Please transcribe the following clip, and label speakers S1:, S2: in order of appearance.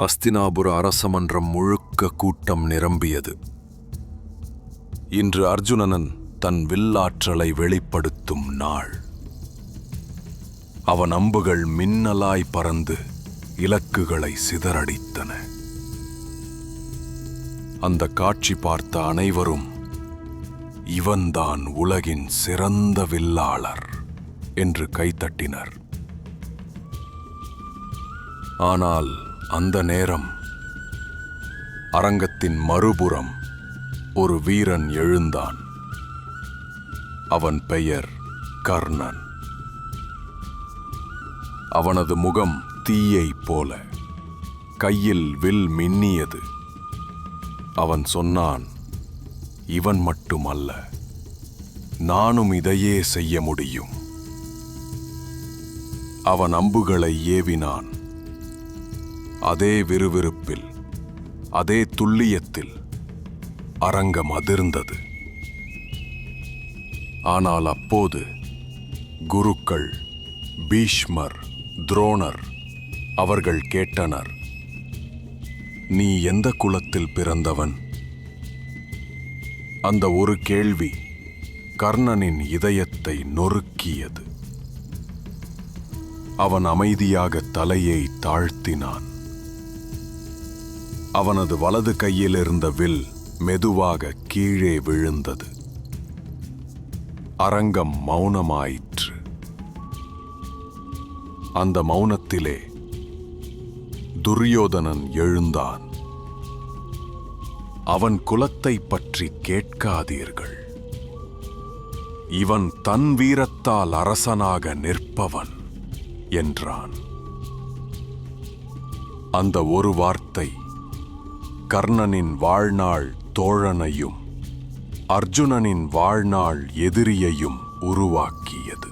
S1: அஸ்தினாபுர அரசமன்றம் முழுக்க கூட்டம் நிரம்பியது. இன்று அர்ஜுனன் தன் வில்லாற்றலை வெளிப்படுத்தும் நாள். அவன் அம்புகள் மின்னலாய் பறந்து இலக்குகளை சிதறடித்தன. அந்த காட்சி பார்த்த அனைவரும், இவன்தான் உலகின் சிறந்த வில்லாளர் என்று கைத்தட்டினர். ஆனால் அந்த நேரம் அரங்கத்தின் மறுபுறம் ஒரு வீரன் எழுந்தான். அவன் பெயர் கர்ணன். அவனது முகம் தீயைப் போல, கையில் வில் மின்னியது. அவன் சொன்னான், இவன் மட்டுமல்ல, நானும் இதையே செய்ய முடியும். அவன் அம்புகளை ஏவினான். அதே விறுவிறுப்பில், அதே துல்லியத்தில் அரங்கம் அதிர்ந்தது. ஆனால் அப்போது குருக்கள் பீஷ்மர், துரோணர் அவர்கள் கேட்டனர், நீ எந்த குலத்தில் பிறந்தவன்? அந்த ஒரு கேள்வி கர்ணனின் இதயத்தை நொறுக்கியது. அவன் அமைதியாக தலையை தாழ்த்தினான். அவனது வலது கையில் இருந்த வில் மெதுவாக கீழே விழுந்தது. அரங்கம் மௌனமாயிற்று. அந்த மௌனத்திலே துரியோதனன் எழுந்தான். அவன் குலத்தை பற்றி கேட்காதீர்கள். இவன் தன் வீரத்தால் அரசனாக நிற்பவன் என்றான். அந்த ஒரு வார்த்தை கர்ணனின் வாழ்நாள் தோழனையும் அர்ஜுனனின் வாழ்நாள் எதிரியையும் உருவாக்கியது.